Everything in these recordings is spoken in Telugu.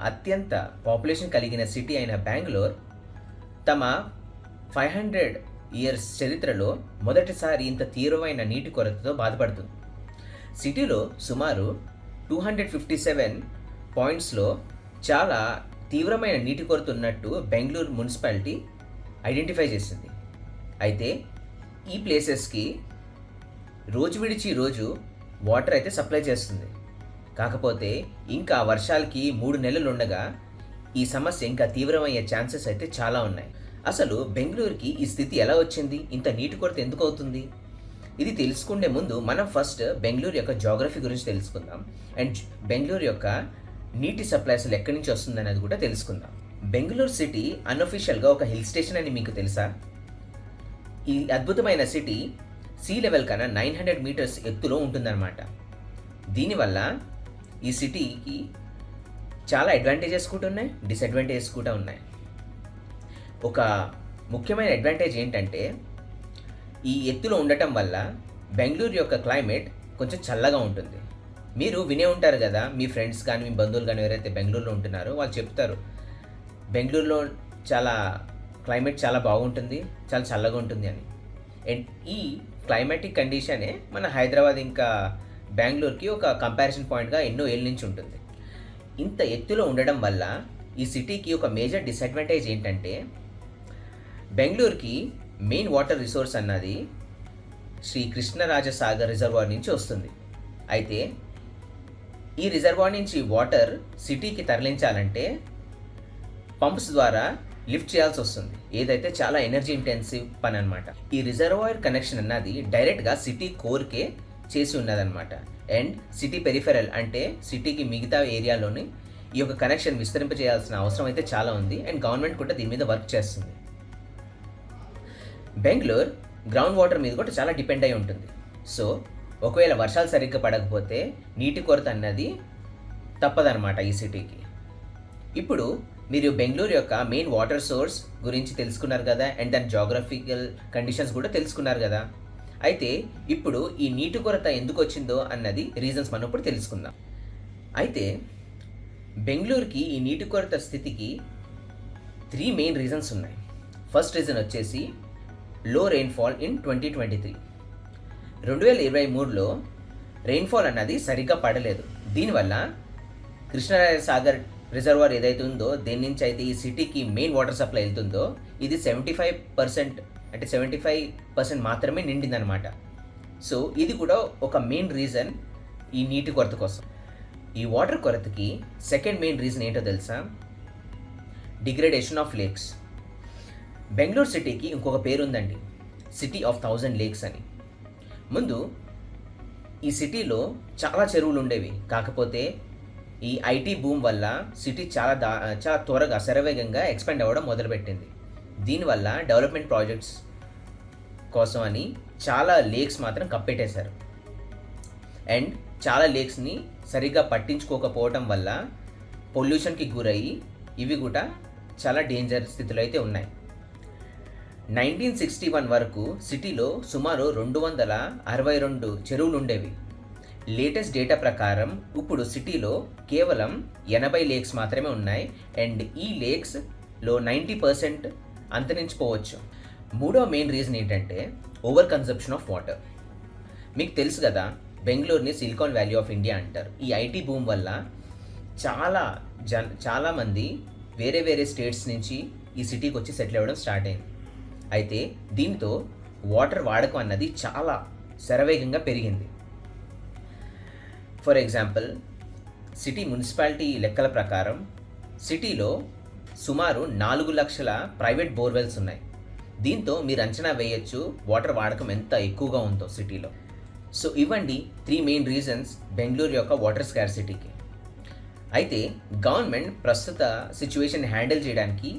అత్యంత పాపులేషన్ కలిగిన సిటీ అయిన బెంగళూరు తమ 500 ఇయర్స్ చరిత్రలో మొదటిసారి ఇంత తీవ్రమైన నీటి కొరతతో బాధపడుతుంది. సిటీలో సుమారు 257 పాయింట్స్లో చాలా తీవ్రమైన నీటి కొరత ఉన్నట్టు బెంగళూరు మున్సిపాలిటీ ఐడెంటిఫై చేసింది. అయితే ఈ ప్లేసెస్కి రోజు విడిచి రోజు వాటర్ అయితే సప్లై చేస్తుంది. కాకపోతే ఇంకా వర్షాలకి 3 నెలలు ఉండగా ఈ సమస్య ఇంకా తీవ్రమయ్యే ఛాన్సెస్ అయితే చాలా ఉన్నాయి. అసలు బెంగళూరుకి ఈ స్థితి ఎలా వచ్చింది? ఇంత నీటి కొరత ఎందుకు అవుతుంది? ఇది తెలుసుకునే ముందు మనం ఫస్ట్ బెంగళూరు యొక్క జాగ్రఫీ గురించి తెలుసుకుందాం. అండ్ బెంగళూరు యొక్క నీటి సప్లై అసలు ఎక్కడి నుంచి వస్తుంది అనేది కూడా తెలుసుకుందాం. బెంగళూరు సిటీ అన్అఫీషియల్గా ఒక హిల్ స్టేషన్ అని మీకు తెలుసా? ఈ అద్భుతమైన సిటీ సీ లెవెల్ కన్నా 900 మీటర్స్ ఎత్తులో ఉంటుందన్నమాట. దీనివల్ల ఈ సిటీకి చాలా అడ్వాంటేజెస్ కూడా ఉన్నాయి, డిసడ్వాంటేజెస్ కూడా ఉన్నాయి. ఒక ముఖ్యమైన అడ్వాంటేజ్ ఏంటంటే ఈ ఎత్తులో ఉండటం వల్ల బెంగళూరు యొక్క క్లైమేట్ కొంచెం చల్లగా ఉంటుంది. మీరు వినే ఉంటారు కదా, మీ ఫ్రెండ్స్ కానీ మీ బంధువులు కానీ ఎవరైతే బెంగళూరులో ఉంటున్నారో వాళ్ళు చెప్తారు బెంగళూరులో క్లైమేట్ చాలా బాగుంటుంది, చాలా చల్లగా ఉంటుంది అని. అండ్ ఈ క్లైమాటిక్ కండిషనే మన హైదరాబాద్ ఇంకా బెంగళూరుకి ఒక కంపారిజన్ పాయింట్గా ఎన్నో ఏళ్ళ నుంచి ఉంటుంది. ఇంత ఎత్తులో ఉండడం వల్ల ఈ సిటీకి ఒక మేజర్ డిసడ్వాంటేజ్ ఏంటంటే బెంగళూరుకి మెయిన్ వాటర్ రిసోర్స్ అన్నది శ్రీ కృష్ణరాజసాగర్ రిజర్వాయర్ నుంచి వస్తుంది. అయితే ఈ రిజర్వాయర్ నుంచి వాటర్ సిటీకి తరలించాలంటే పంప్స్ ద్వారా లిఫ్ట్ చేయాల్సి వస్తుంది, ఏదైతే చాలా ఎనర్జీ ఇంటెన్సివ్ పని అనమాట. ఈ రిజర్వాయర్ కనెక్షన్ అన్నది డైరెక్ట్గా సిటీ కోర్కే చేసి ఉన్నదన్నమాట. అండ్ సిటీ పెరిఫెరల్ అంటే సిటీకి మిగతా ఏరియాలోని ఈ యొక్క కనెక్షన్ విస్తరింపజేయాల్సిన అవసరం అయితే చాలా ఉంది. అండ్ గవర్నమెంట్ కూడా దీని మీద వర్క్ చేస్తుంది. బెంగళూరు గ్రౌండ్ వాటర్ మీద కూడా చాలా డిపెండ్ అయి ఉంటుంది. సో ఒకవేళ వర్షాలు సరిగ్గా పడకపోతే నీటి కొరత అన్నది తప్పదన్నమాట ఈ సిటీకి. ఇప్పుడు మీరు బెంగళూరు యొక్క మెయిన్ వాటర్ సోర్స్ గురించి తెలుసుకున్నారు కదా, అండ్ దాని జాగ్రఫికల్ కండిషన్స్ కూడా తెలుసుకున్నారు కదా. అయితే ఇప్పుడు ఈ నీటి కొరత ఎందుకు వచ్చిందో అన్నది రీజన్స్ మనం ఇప్పుడు తెలుసుకుందాం. అయితే బెంగళూరుకి ఈ నీటి కొరత స్థితికి 3 మెయిన్ రీజన్స్ ఉన్నాయి. ఫస్ట్ రీజన్ వచ్చేసి లో రెయిన్ఫాల్ ఇన్ 2023. 2023లో రెయిన్ఫాల్ అన్నది సరిగ్గా పడలేదు. దీనివల్ల కృష్ణరాజసాగర్ రిజర్వాయర్ ఏదైతే ఉందో దేని నుంచి అయితే ఈ సిటీకి మెయిన్ వాటర్ సప్లై వెళ్తుందో ఇది 75% మాత్రమే నిండిందనమాట. సో ఇది కూడా ఒక మెయిన్ రీజన్ ఈ నీటి కొరత కోసం. ఈ వాటర్ కొరతకి సెకండ్ మెయిన్ రీజన్ ఏంటో తెలుసా? Degradation of lakes. బెంగళూరు సిటీకి ఇంకొక పేరు ఉందండి, సిటీ ఆఫ్ 1000 లేక్స్ అని. ముందు ఈ సిటీలో చాలా చెరువులు ఉండేవి. కాకపోతే ఈ ఐటీ బూమ్ వల్ల సిటీ చాలా త్వరగా శరవేగంగా ఎక్స్పాండ్ అవ్వడం మొదలుపెట్టింది. దీనివల్ల డెవలప్మెంట్ ప్రాజెక్ట్స్ కోసం అని చాలా లేక్స్ మాత్రం కప్పెట్టేశారు. అండ్ చాలా లేక్స్ని సరిగ్గా పట్టించుకోకపోవడం వల్ల పొల్యూషన్కి గురయ్యి ఇవి కూడా చాలా డేంజర్ స్థితిలో అయితే ఉన్నాయి. 1961 వరకు సిటీలో సుమారు 262 చెరువులు ఉండేవి. లేటెస్ట్ డేటా ప్రకారం ఇప్పుడు సిటీలో కేవలం 80 లేక్స్ మాత్రమే ఉన్నాయి. అండ్ ఈ లేక్స్లో 90% అంతరించిపోవచ్చు. మూడో మెయిన్ రీజన్ ఏంటంటే ఓవర్ కన్సంప్షన్ ఆఫ్ వాటర్. మీకు తెలుసు కదా, బెంగళూరుని సిలికాన్ వ్యాలీ ఆఫ్ ఇండియా అంటారు. ఈ ఐటీ బూమ్ వల్ల చాలామంది వేరే స్టేట్స్ నుంచి ఈ సిటీకి వచ్చి సెటిల్ అవ్వడం స్టార్ట్ అయింది. అయితే దీంతో వాటర్ వాడకం అన్నది చాలా శరవేగంగా పెరిగింది. ఫర్ ఎగ్జాంపుల్, సిటీ మున్సిపాలిటీ లెక్కల ప్రకారం సిటీలో సుమారు 4 లక్షల ప్రైవేట్ బోర్వెల్స్ ఉన్నాయి. దీంతో మీరు అంచనా వేయొచ్చు వాటర్ వాడకం ఎంత ఎక్కువగా ఉందో సిటీలో. సో ఇవ్వండి 3 మెయిన్ రీజన్స్ బెంగళూరు యొక్క వాటర్ స్కార్సిటీకి. అయితే గవర్నమెంట్ ప్రస్తుత సిచ్యువేషన్ హ్యాండిల్ చేయడానికి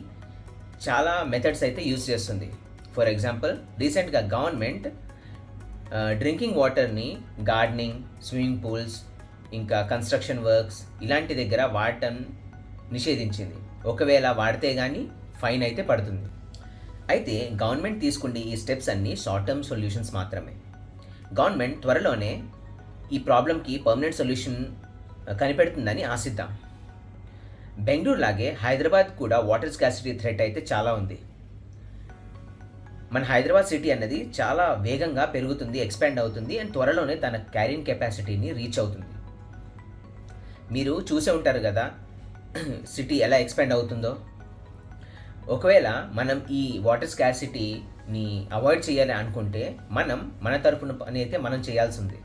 చాలా మెథడ్స్ అయితే యూజ్ చేస్తుంది. ఫర్ ఎగ్జాంపుల్, రీసెంట్గా గవర్నమెంట్ డ్రింకింగ్ వాటర్ని గార్డెనింగ్, స్విమ్మింగ్ పూల్స్, ఇంకా కన్స్ట్రక్షన్ వర్క్స్ ఇలాంటి దగ్గర వాడటం నిషేధించింది. ఒకవేళ వాడితే కానీ ఫైన్ అయితే పడుతుంది. అయితే గవర్నమెంట్ తీసుకునే ఈ స్టెప్స్ అన్నీ షార్ట్ టర్మ్ సొల్యూషన్స్ మాత్రమే. గవర్నమెంట్ త్వరలోనే ఈ ప్రాబ్లంకి పర్మనెంట్ సొల్యూషన్ కనిపెడుతుందని ఆశిద్దాం. బెంగళూరు లాగే హైదరాబాద్ కూడా వాటర్ స్కాసిటీ థ్రెట్ అయితే చాలా ఉంది. మన హైదరాబాద్ సిటీ అన్నది చాలా వేగంగా పెరుగుతుంది, ఎక్స్పాండ్ అవుతుంది అండ్ త్వరలోనే తన క్యారింగ్ కెపాసిటీని రీచ్ అవుతుంది. మీరు చూసే ఉంటారు కదా సిటీ ఎలా ఎక్స్పాండ్ అవుతుందో. ఒకవేళ మనం ఈ వాటర్ స్కాసిటీని అవాయిడ్ చేయాలి అనుకుంటే మన తరపున పని అయితే మనం చేయాల్సి ఉంది.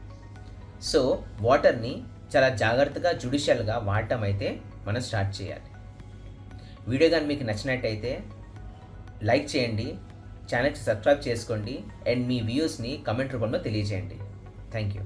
సో వాటర్ని చాలా జాగ్రత్తగా జ్యుడిషియల్గా వాడటం అయితే మనం స్టార్ట్ చేయాలి. వీడియో కానీ మీకు నచ్చినట్టయితే లైక్ చేయండి, ఛానల్కి సబ్స్క్రైబ్ చేసుకోండి అండ్ మీ వ్యూస్ని కమెంట్ రూపంలో తెలియజేయండి. Thank you.